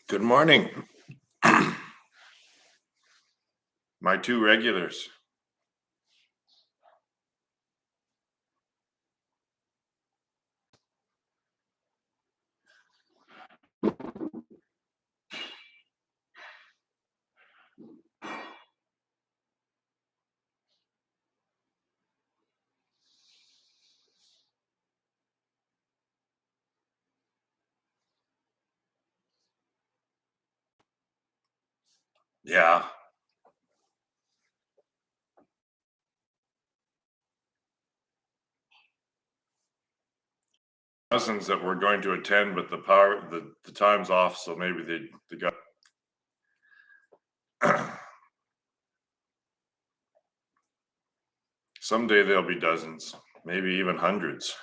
Good morning. My two regulars. Yeah. Cousins that were going to attend, but the time's off, so maybe they got someday there'll be dozens, maybe even hundreds.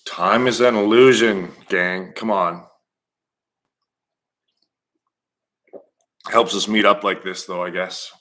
Time is an illusion, gang. Come on. Helps us meet up like this, though, I guess.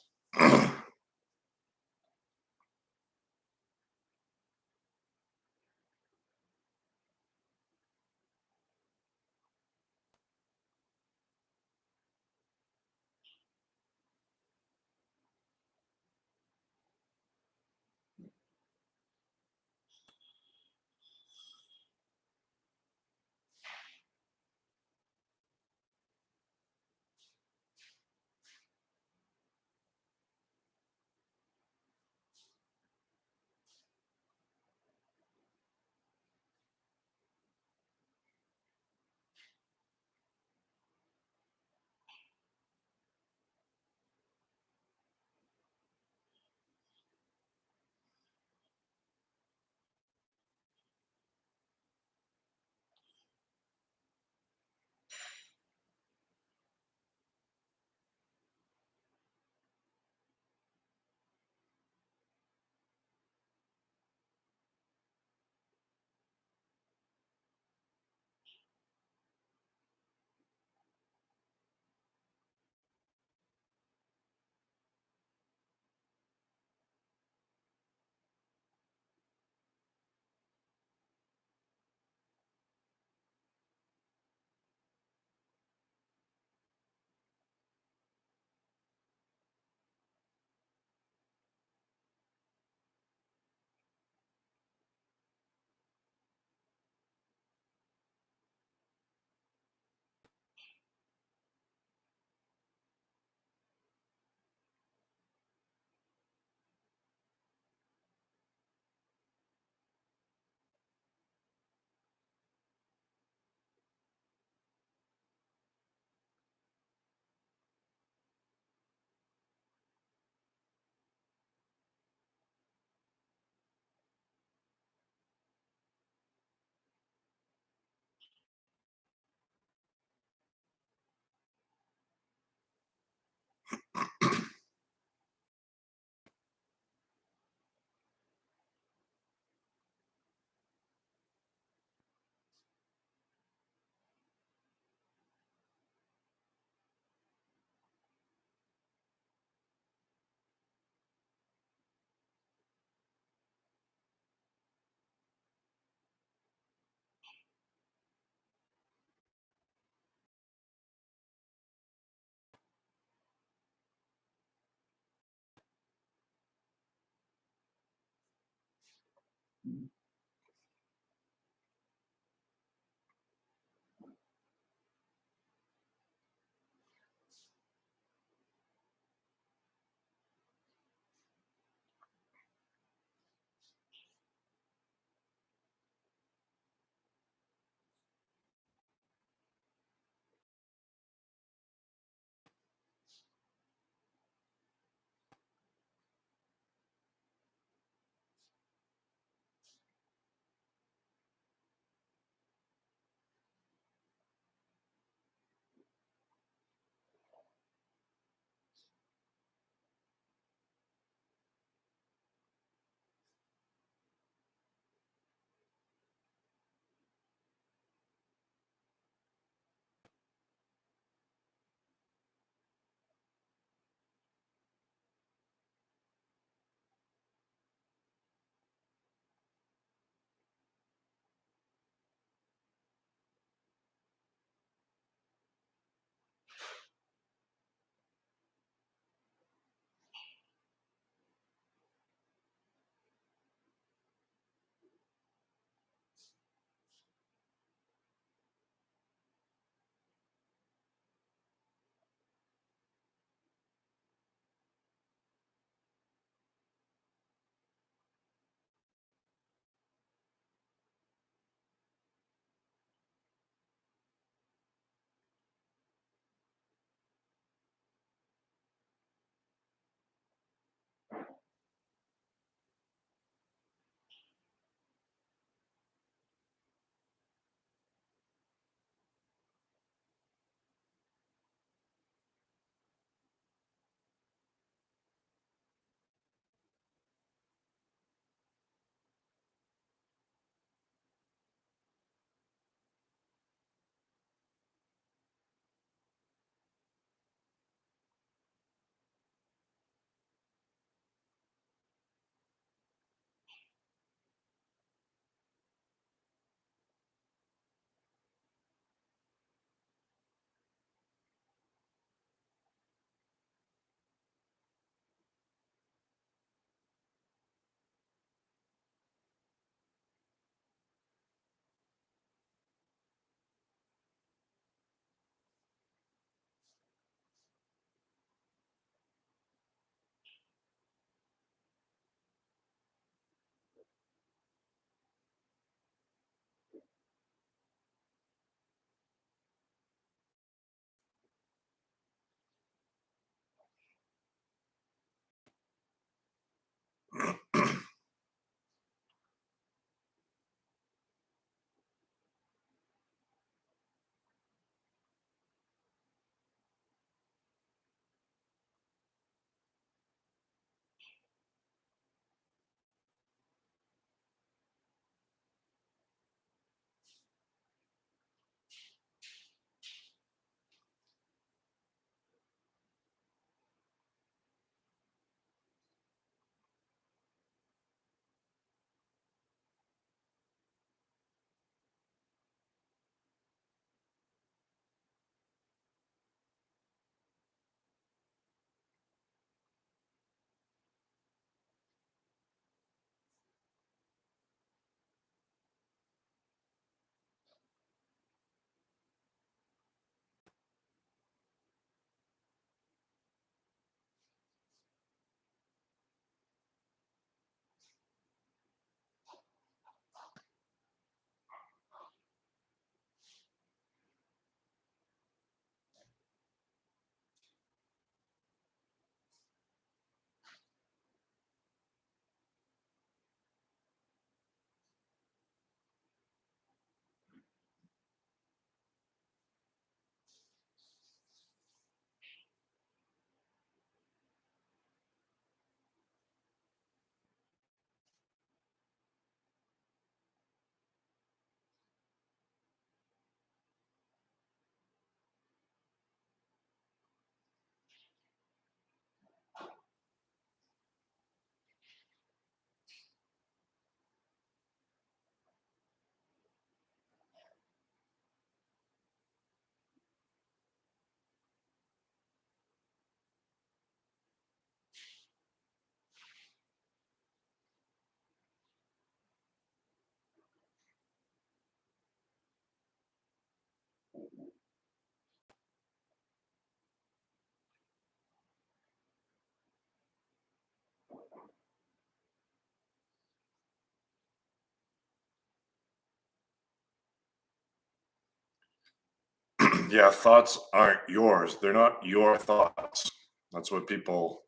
Yeah, thoughts aren't yours. They're not your thoughts. That's what people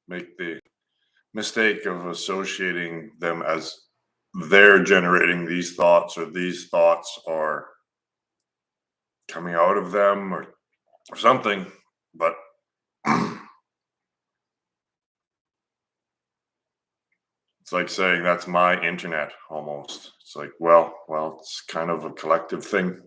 make the mistake of associating them as they're generating these thoughts are coming out of them or something. But it's like saying that's my internet almost. It's like, well, it's kind of a collective thing.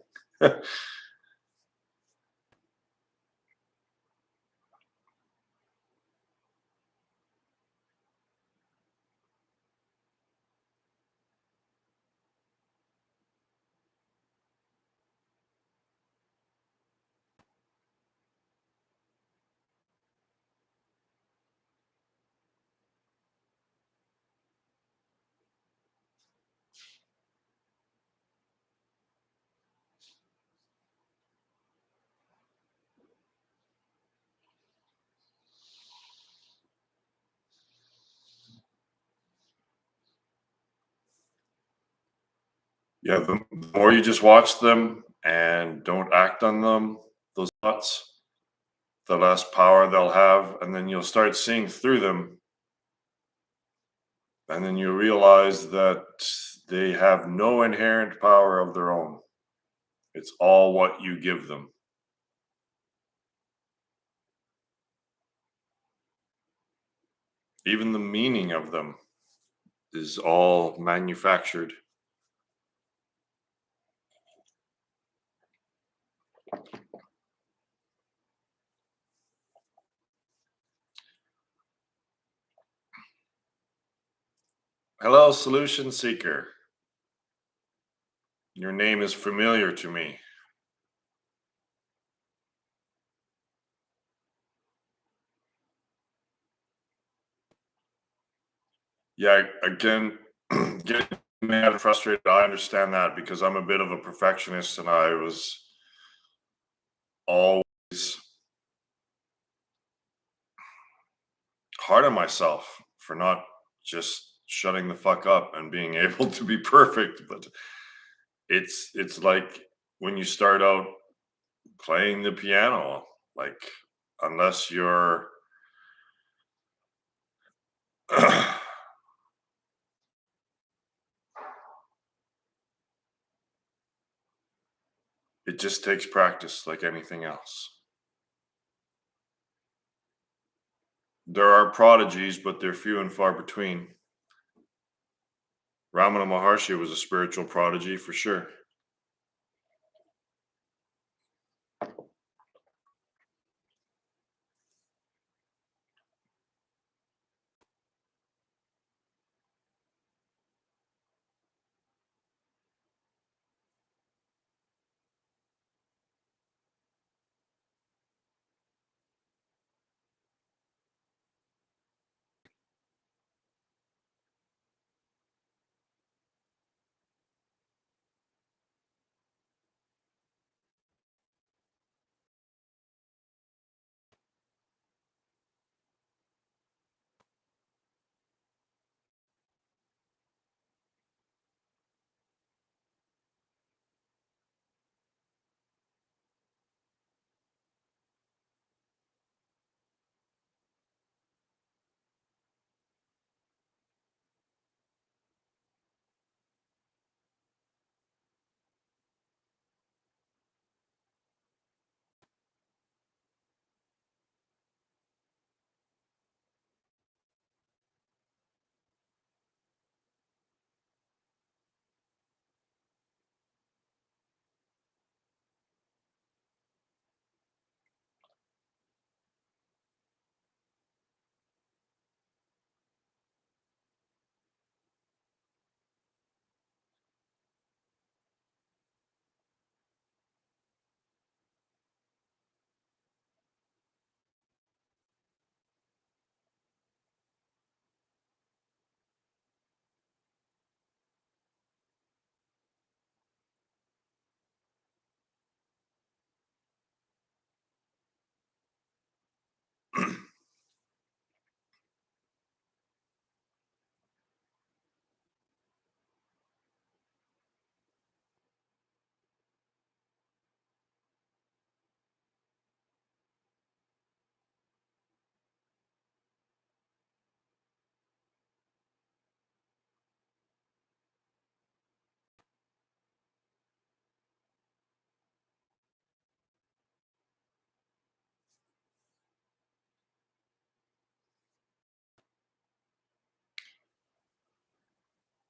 Yeah, the more you just watch them and don't act on them, those thoughts, the less power they'll have, and then you'll start seeing through them, and then you realize that they have no inherent power of their own. It's all what you give them. Even the meaning of them is all manufactured. Hello, solution seeker. Your name is familiar to me. Yeah, again, getting mad and frustrated. I understand that because I'm a bit of a perfectionist and I was always hard on myself for not just shutting the fuck up and being able to be perfect. But it's like when you start out playing the piano, like unless you're it just takes practice like anything else. There are prodigies, but they're few and far between. Ramana Maharshi was a spiritual prodigy for sure.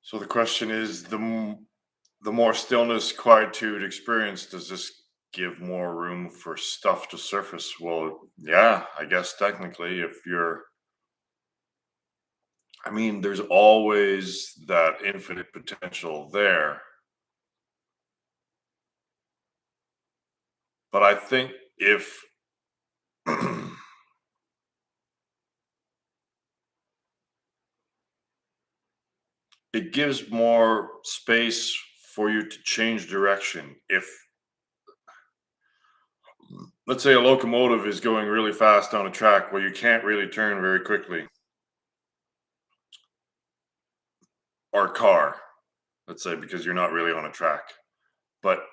So the question is, the more stillness, quietude experience, does this give more room for stuff to surface? Well, yeah, I guess technically, if you're, I mean, there's always that infinite potential there. But I think if it gives more space for you to change direction. If, let's say, a locomotive is going really fast on a track where you can't really turn very quickly, or a car, let's say, because you're not really on a track. But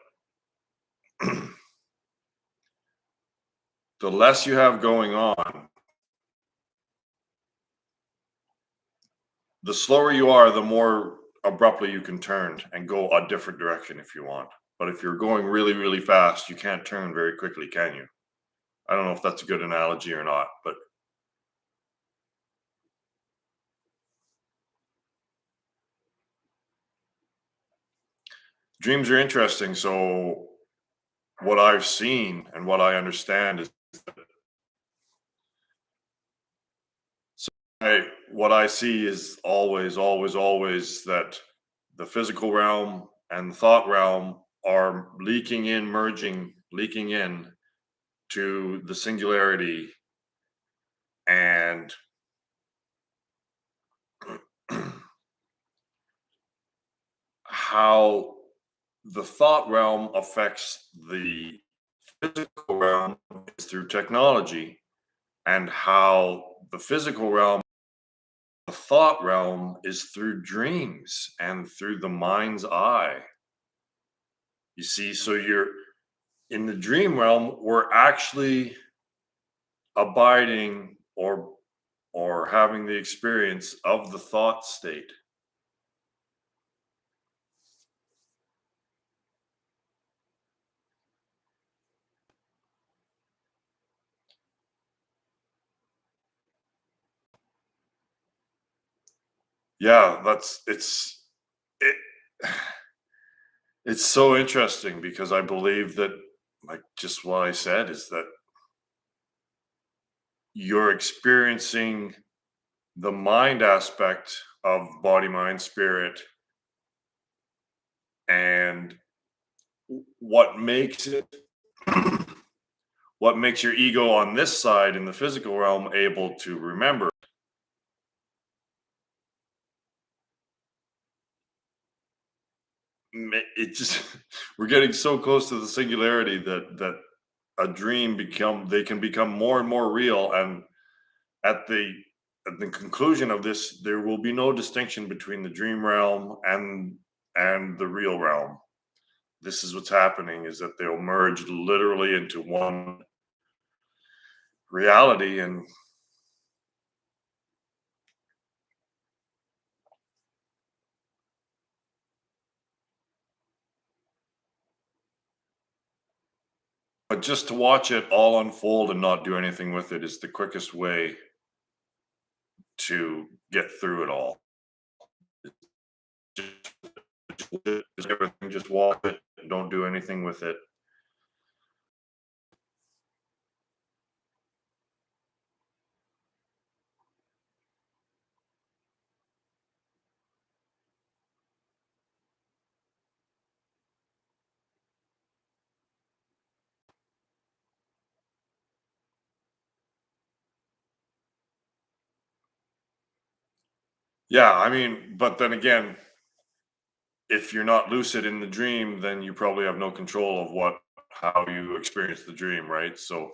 the less you have going on, the slower you are, the more abruptly you can turn and go a different direction if you want. But if you're going really, really fast, you can't turn very quickly, can you? I don't know if that's a good analogy or not, but dreams are interesting. So, what I've seen and what I understand is what I see is always, always, always that the physical realm and the thought realm are leaking in, merging, leaking in to the singularity, and how the thought realm affects the physical realm is through technology, and how the physical realm, the thought realm, is through dreams and through the mind's eye. You see, so you're in the dream realm, we're actually abiding or having the experience of the thought state. Yeah, that's it, it's so interesting because I believe that, like, just what I said is that you're experiencing the mind aspect of body, mind, spirit, and what makes it what makes your ego on this side in the physical realm able to remember. It just we're getting so close to the singularity that a dream become they can become more and more real, and at the at the conclusion of this there will be no distinction between the dream realm and the real realm. This is what's happening, is that they'll merge literally into one reality. And but just to watch it all unfold and not do anything with it is the quickest way to get through it all. Just everything, just watch it and don't do anything with it. Yeah, I mean, but then again, if you're not lucid in the dream, then you probably have no control of what how you experience the dream, right? So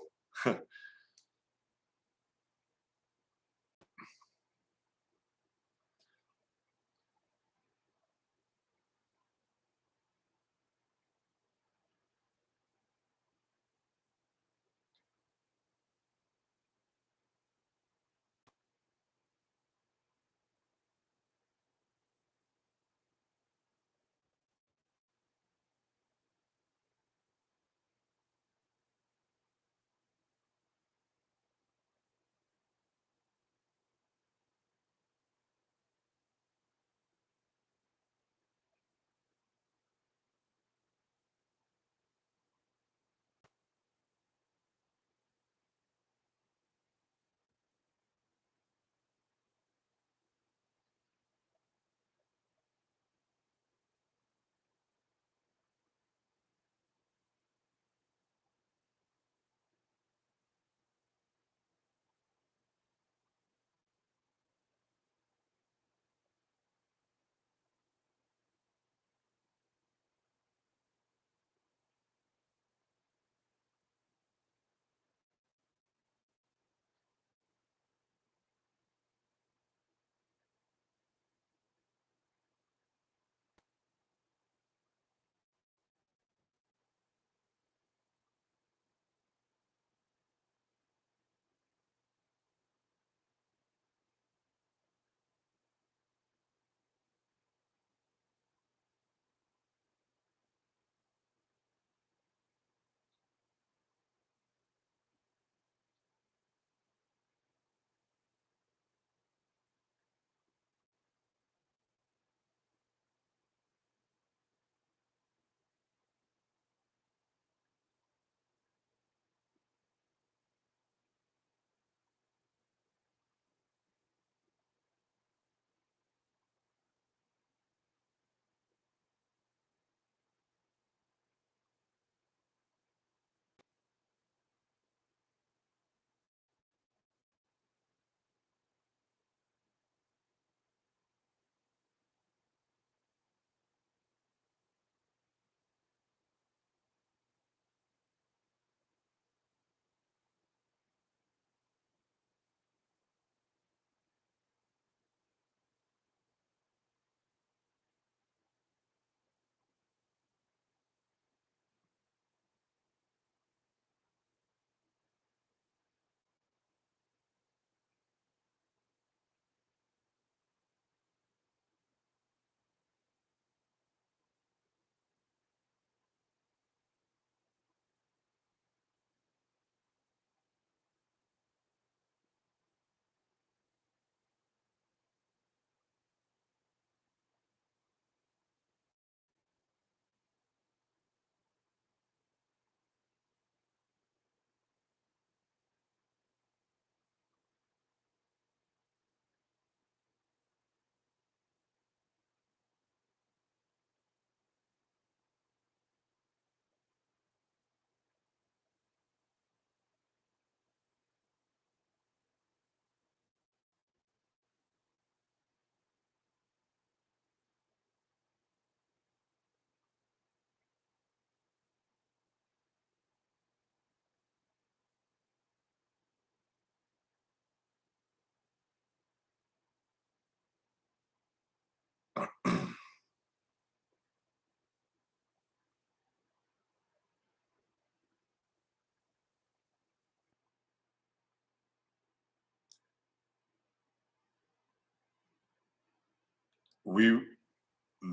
we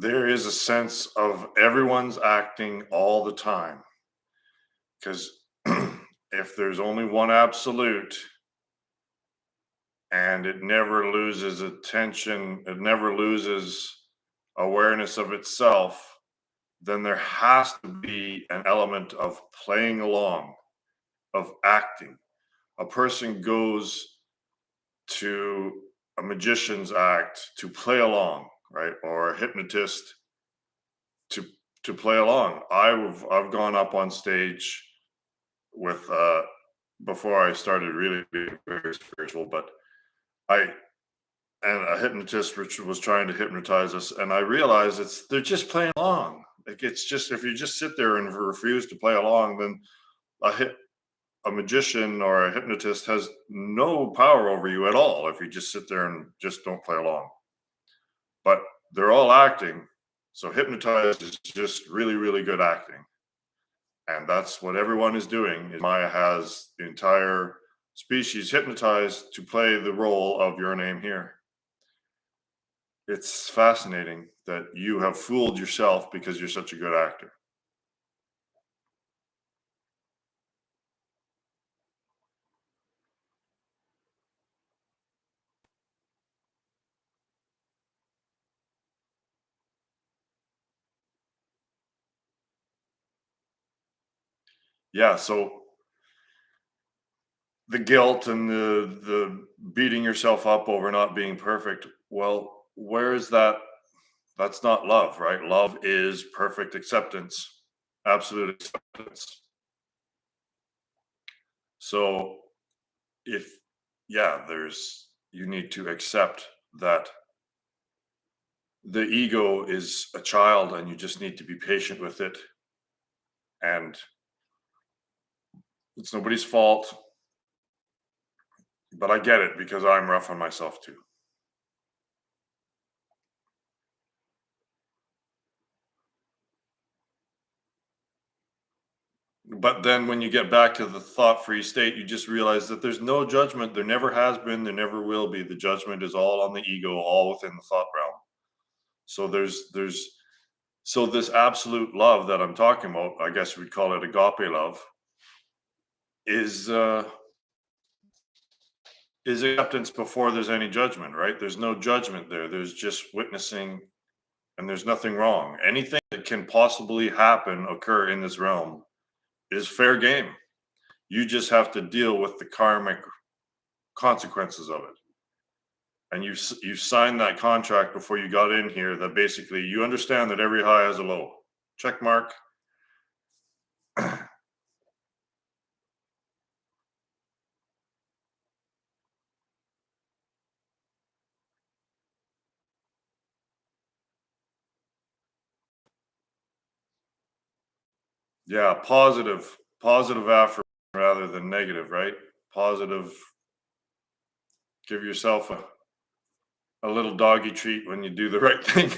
there is a sense of everyone's acting all the time, because if there's only one absolute and it never loses attention, it never loses awareness of itself, then there has to be an element of playing along, of acting. A person goes to a magician's act to play along, right? Or a hypnotist to to play along. I've gone up on stage with before I started really being very spiritual, but I and a hypnotist which was trying to hypnotize us, and I realized they're just playing along. Like, it's just, if you just sit there and refuse to play along, then a hit a magician or a hypnotist has no power over you at all if you just sit there and just don't play along. But they're all acting. So hypnotized is just really, really good acting. And that's what everyone is doing. Maya has the entire species hypnotized to play the role of your name here. It's fascinating that you have fooled yourself because you're such a good actor. Yeah, so the guilt and the beating yourself up over not being perfect, well, where is that? That's not love, right? Love is perfect acceptance, absolute acceptance. So if, yeah, there's, you need to accept that the ego is a child and you just need to be patient with it, and it's nobody's fault. But I get it because I'm rough on myself too. But then when you get back to the thought free state, you just realize that there's no judgment. There never has been, there never will be. The judgment is all on the ego, all within the thought realm. So so this absolute love that I'm talking about, I guess we'd call it agape love, is is acceptance before there's any judgment, right? There's no judgment there. There's just witnessing, and there's nothing wrong. Anything that can possibly happen, occur in this realm, is fair game. You just have to deal with the karmic consequences of it. And you signed that contract before you got in here, that basically you understand that every high has a low. Check mark. Yeah, positive affirmation rather than negative, right? Positive. Give yourself a little doggy treat when you do the right thing.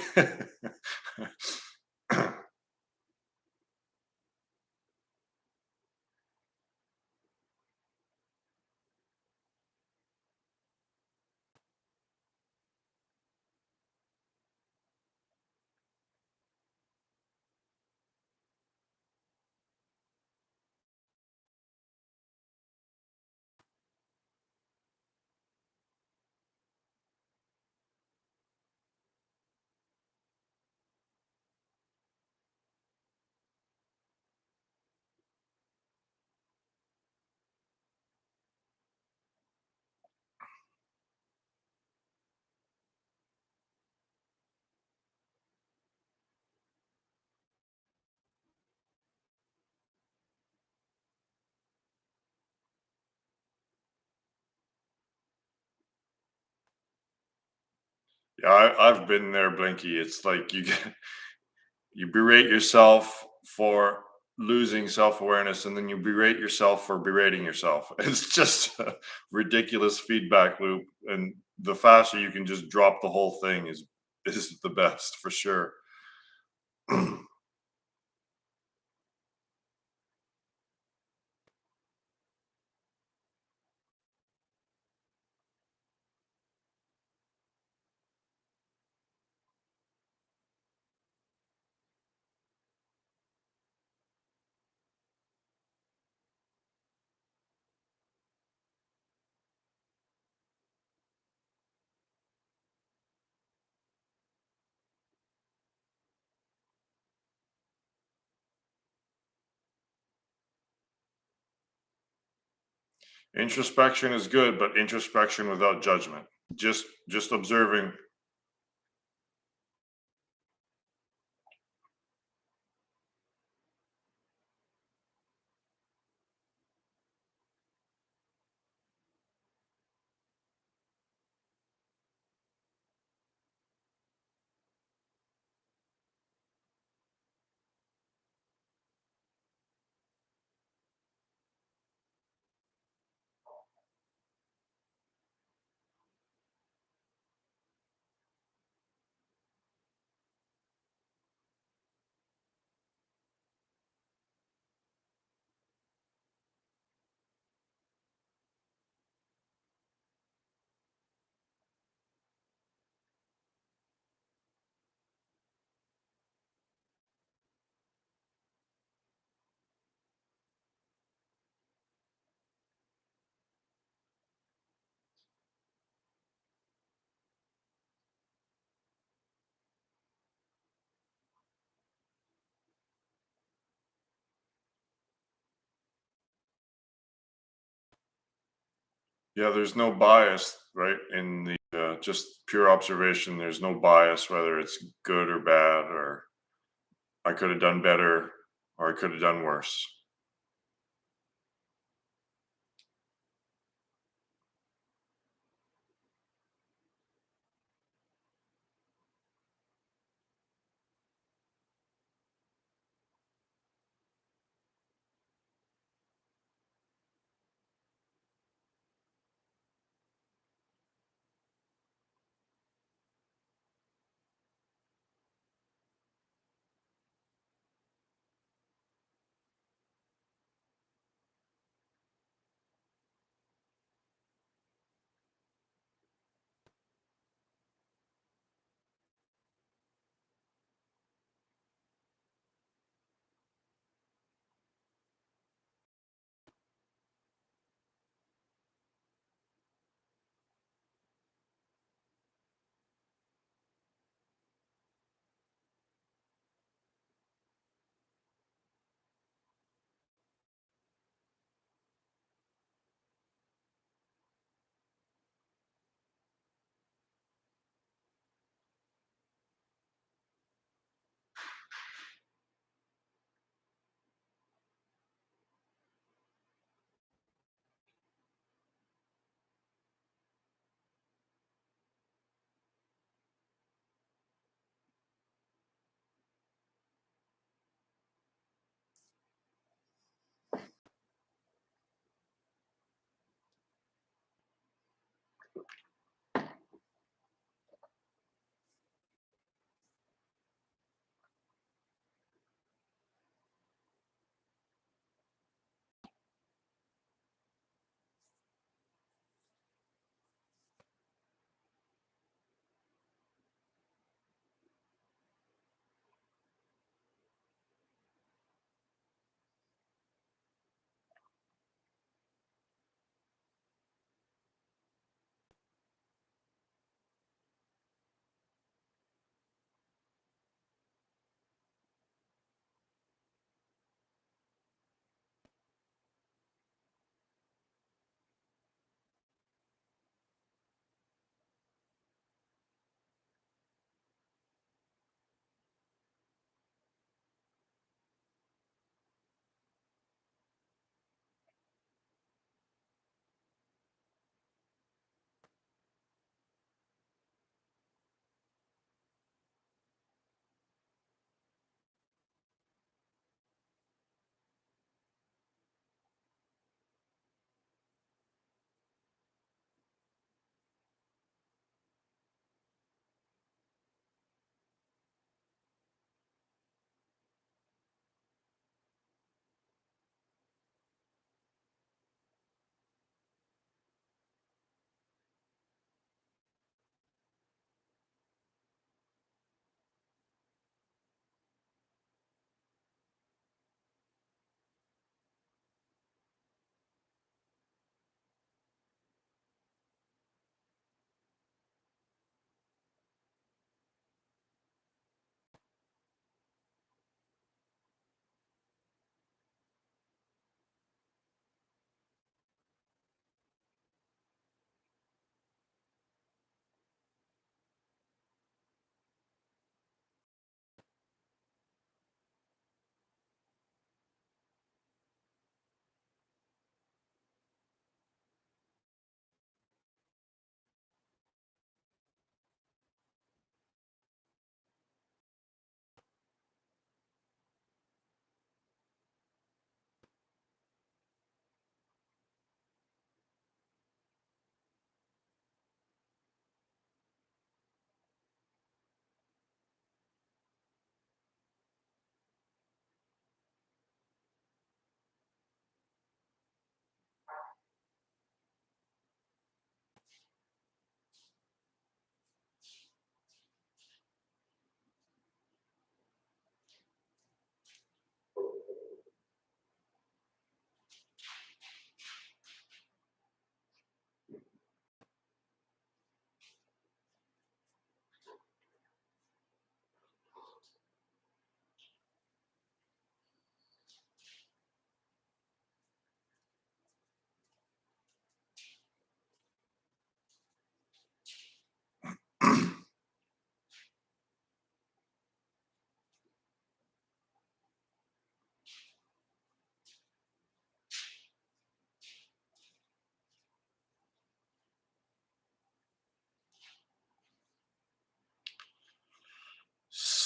Yeah, I've been there, Blinky. It's like you berate yourself for losing self-awareness, and then you berate yourself for berating yourself. It's just a ridiculous feedback loop, and the faster you can just drop the whole thing is the best for sure. Introspection is good, but introspection without judgment. Just observing. Yeah, there's no bias, right? In the just pure observation, there's no bias whether it's good or bad, or I could have done better, or I could have done worse.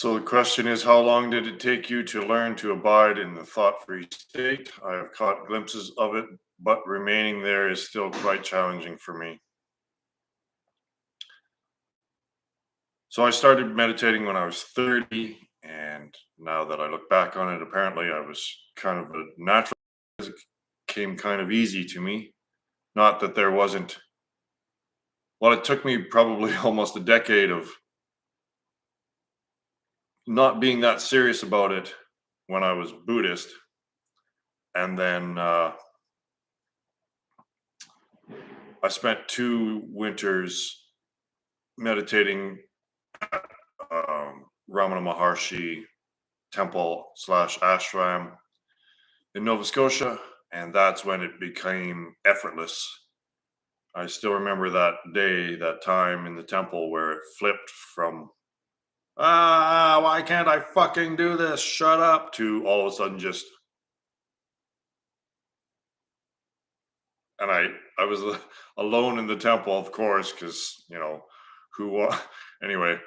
So the question is, how long did it take you to learn to abide in the thought-free state? I have caught glimpses of it, but remaining there is still quite challenging for me. So I started meditating when I was 30, and now that I look back on it, apparently I was kind of a natural. It came kind of easy to me. Not that there wasn't, well, it took me probably almost a decade of not being that serious about it when I was Buddhist. And then I spent 2 winters meditating at Ramana Maharshi temple slash ashram in Nova Scotia, and that's when it became effortless. I still remember that day, that time in the temple where it flipped from why can't I fucking do this? Shut up, to all of a sudden just, and I was alone in the temple, of course, because who anyway,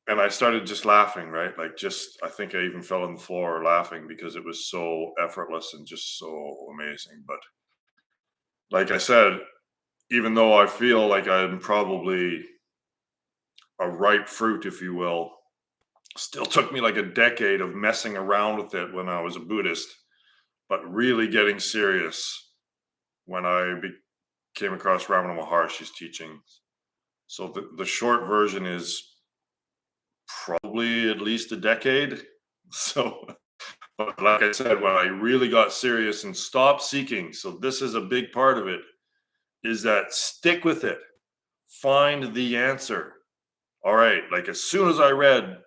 and I started just laughing, right? Like, just, I think I even fell on the floor laughing because it was so effortless and just so amazing. But like I said, even though I feel like I'm probably a ripe fruit, if you will, still took me like a decade of messing around with it when I was a Buddhist, but really getting serious when I came across Ramana Maharshi's teachings. So the short version is probably at least a decade. So, but like I said, when I really got serious and stopped seeking, so this is a big part of it, is that stick with it, find the answer. All right, like as soon as I read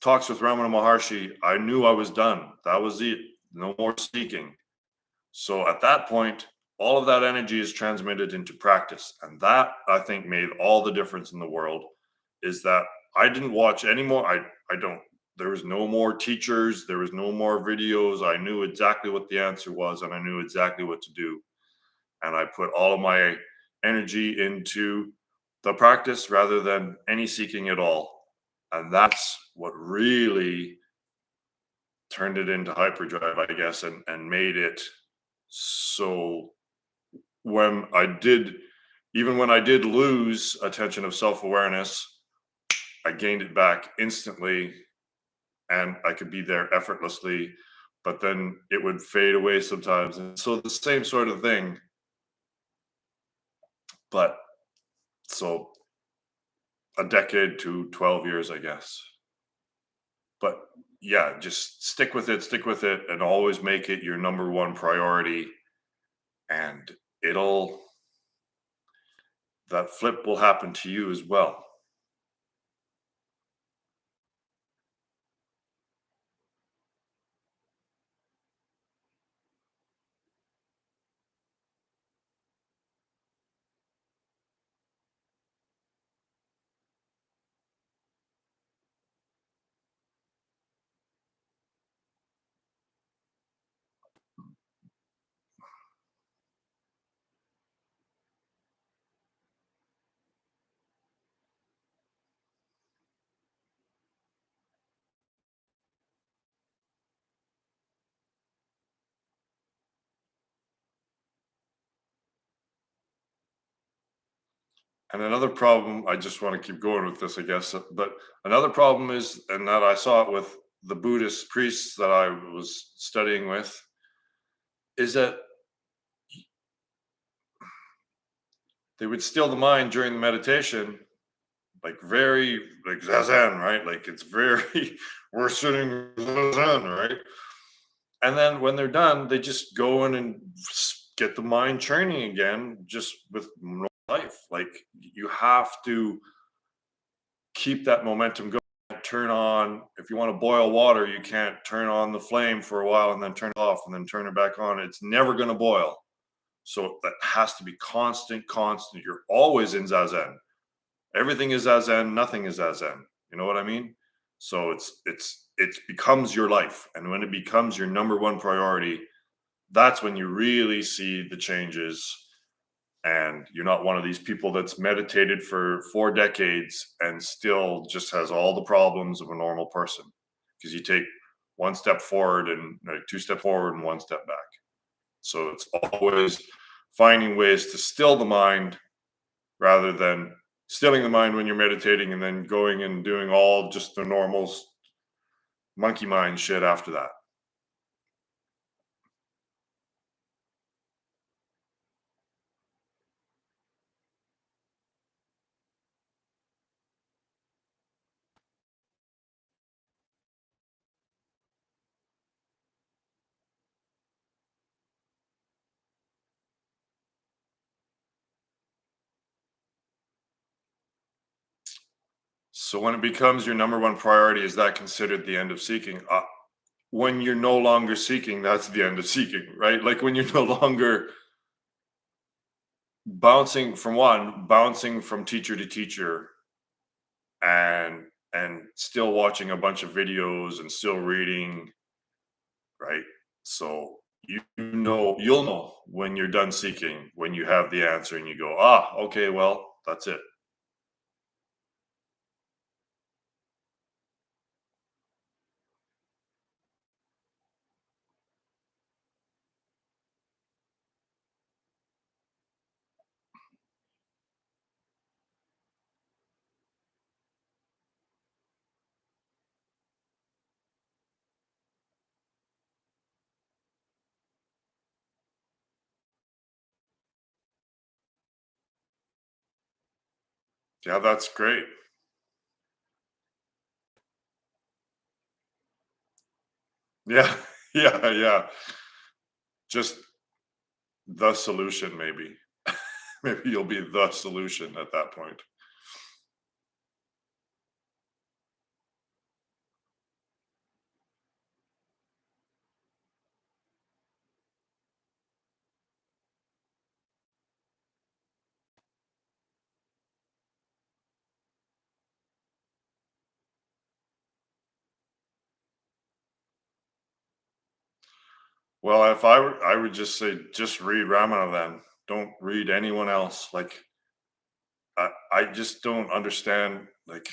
Talks with Ramana Maharshi, I knew I was done. That was it. No more seeking. So at that point, all of that energy is transmitted into practice. And that, I think, made all the difference in the world. Is that I didn't watch anymore. I don't, there was no more teachers. There was no more videos. I knew exactly what the answer was, and I knew exactly what to do. And I put all of my energy into the practice rather than any seeking at all. And that's what really turned it into hyperdrive, I guess, and made it so when I did, even when I did lose attention of self-awareness, I gained it back instantly and I could be there effortlessly, but then it would fade away sometimes. And so the same sort of thing. But so a decade to 12 years, I guess. But yeah, just stick with it, and always make it your number one priority. And it'll, that flip will happen to you as well. And another problem, I just want to keep going with this, I guess, but another problem is, and that I saw it with the Buddhist priests that I was studying with, is that they would still the mind during the meditation, like very, like zazen, right? Like it's very, we're sitting zazen, right? And then when they're done, they just go in and get the mind training again, just with normal life. Like, you have to keep that momentum going. Turn on, if you want to boil water, you can't turn on the flame for a while and then turn it off and then turn it back on. It's never going to boil. So that has to be constant. You're always in zazen. Everything is zazen, nothing is zazen. You know what I mean? So it becomes your life. And when it becomes your number one priority, that's when you really see the changes. and you're not one of these people that's meditated for 4 decades and still just has all the problems of a normal person, because you take one step forward and like, two step forward and one step back. So it's always finding ways to still the mind rather than stilling the mind when you're meditating and then going and doing all just the normal monkey mind shit after that. So when it becomes your number one priority, is that considered the end of seeking? When you're no longer seeking, that's the end of seeking, right? Like when you're no longer bouncing from teacher to teacher, and still watching a bunch of videos and still reading, right? So you'll know when you're done seeking, when you have the answer and you go, okay, well, that's it. Yeah, that's great. Yeah, yeah, yeah. Just the solution, maybe. Maybe you'll be the solution at that point. Well, if I were, I would just say, just read Ramana then. Don't read anyone else. Like, I just don't understand. Like,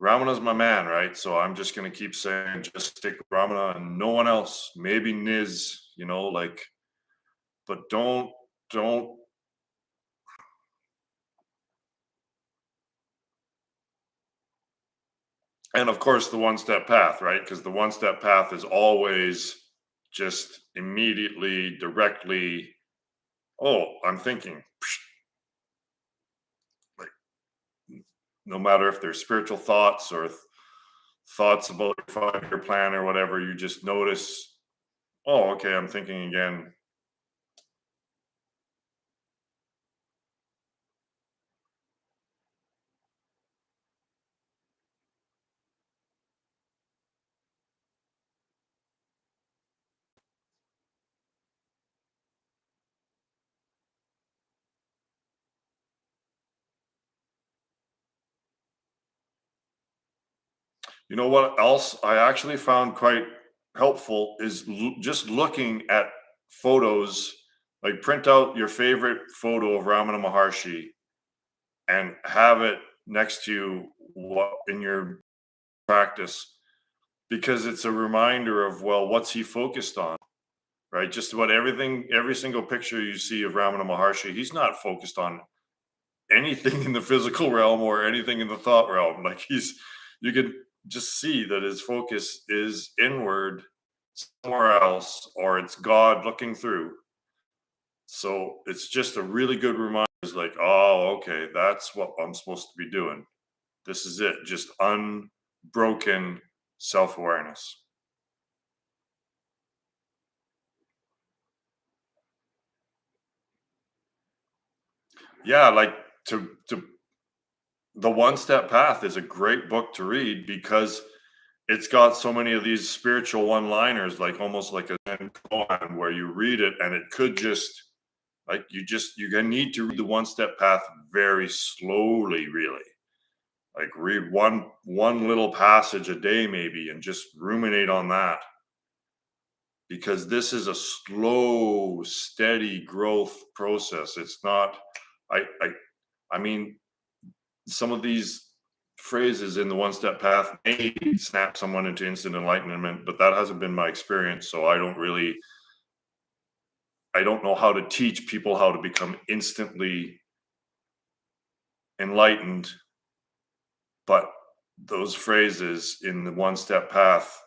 Ramana's my man, right? So I'm just gonna keep saying, just stick with Ramana and no one else. Maybe Niz, like, but don't. And of course, the one step path, right? Because the one step path is always just immediately, directly. Oh, I'm thinking, like, no matter if they're spiritual thoughts or thoughts about your 5-year plan or whatever, you just notice, oh, okay, I'm thinking again. You know what else I actually found quite helpful is just looking at photos, like print out your favorite photo of Ramana Maharshi and have it next to you in your practice, because it's a reminder of, well, what's he focused on, right? Just about everything, every single picture you see of Ramana Maharshi, he's not focused on anything in the physical realm or anything in the thought realm. Like, you could just see that his focus is inward somewhere else, or it's God looking through. So it's just a really good reminder. It's like, oh, okay, that's what I'm supposed to be doing. This is it. Just unbroken self awareness. Yeah, like, to the one step path is a great book to read because it's got so many of these spiritual one liners, like almost like a Zen koan, where you read it and it could just, like, you're gonna need to read the one step path very slowly, really. Like, read one little passage a day maybe and just ruminate on that. because this is a slow, steady growth process. It's not. I mean, some of these phrases in the one step path may snap someone into instant enlightenment, but that hasn't been my experience. So I don't know how to teach people how to become instantly enlightened, but those phrases in the one step path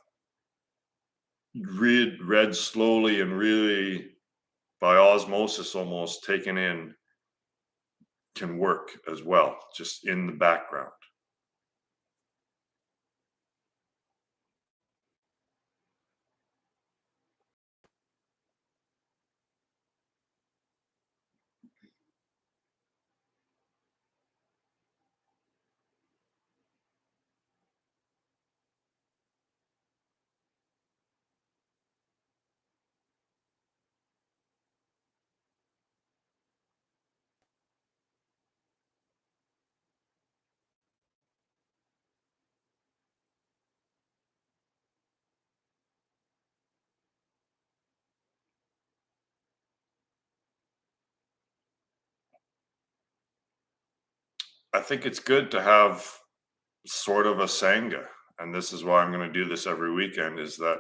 read slowly and really by osmosis almost taken in can work as well, just in the background. I think it's good to have sort of a sangha, and this is why I'm going to do this every weekend, is that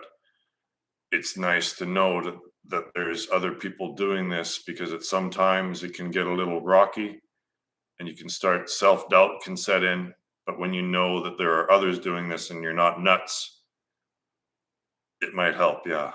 it's nice to know that there's other people doing this, because it sometimes it can get a little rocky and you can start self-doubt can set in, but when you know that there are others doing this and you're not nuts, it might help. Yeah.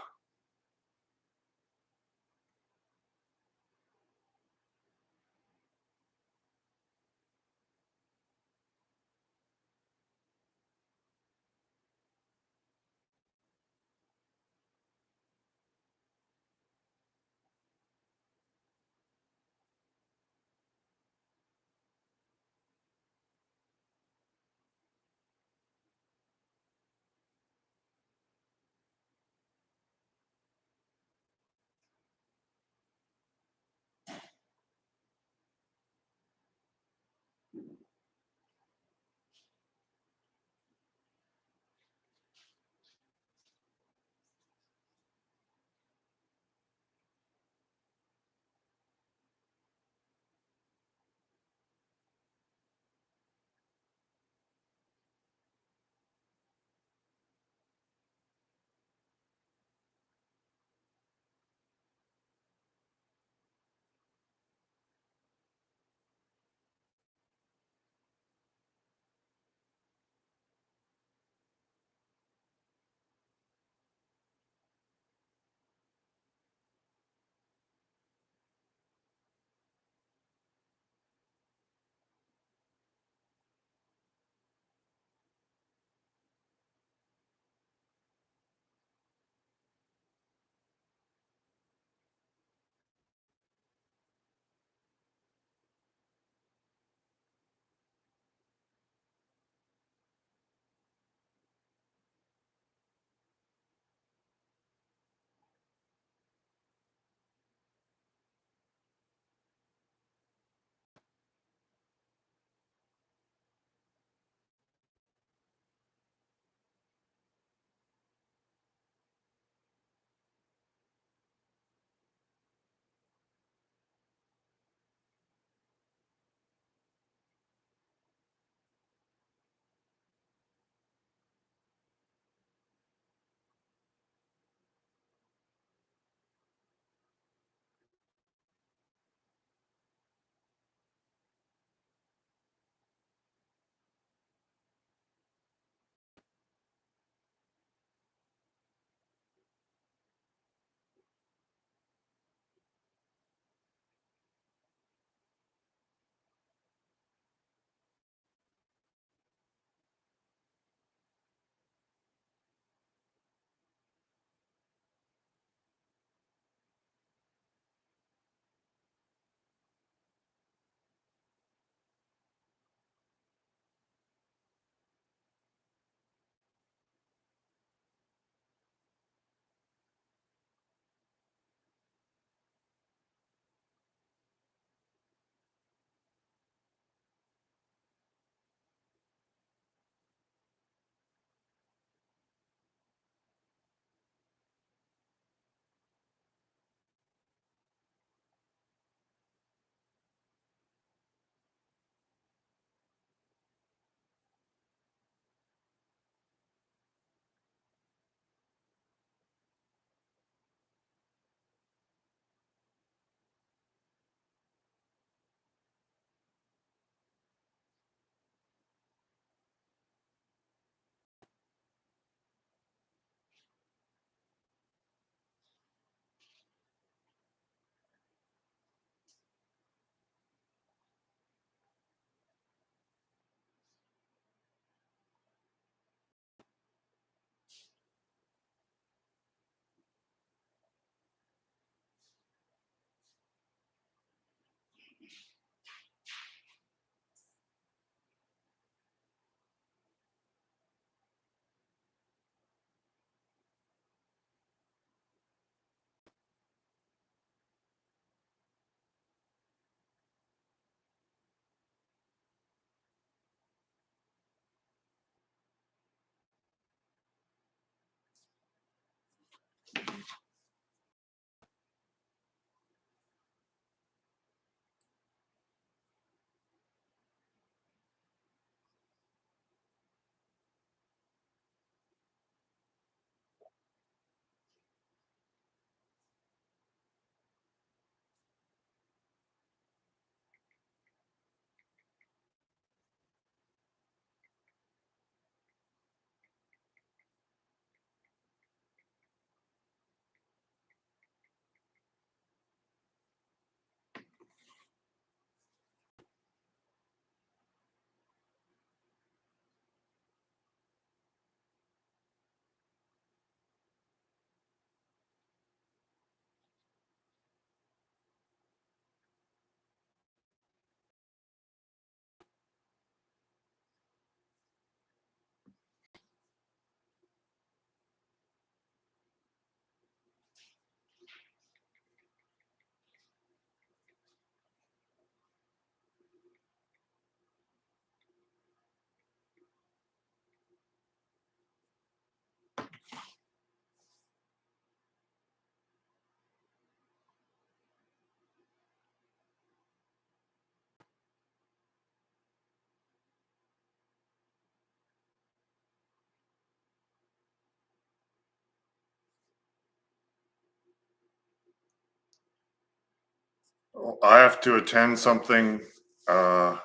Well, I have to attend something. I'll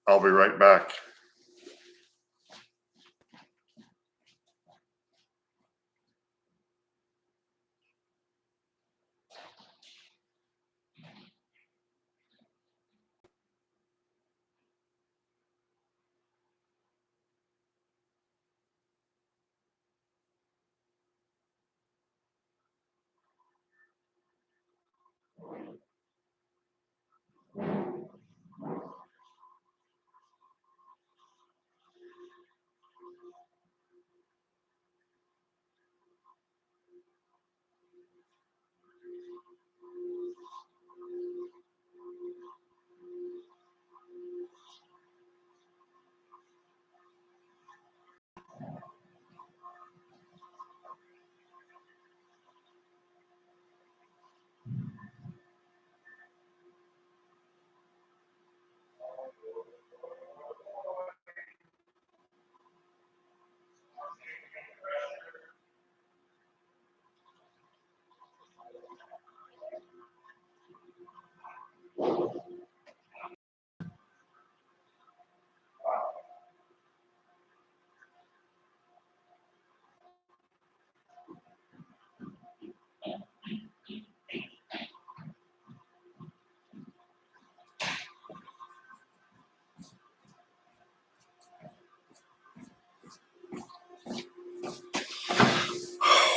be right back.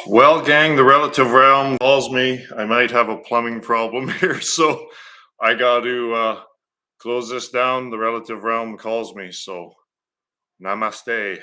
Well, gang, the relative realm calls me. I might have a plumbing problem here, so I got to close this down. The relative realm calls me, so namaste.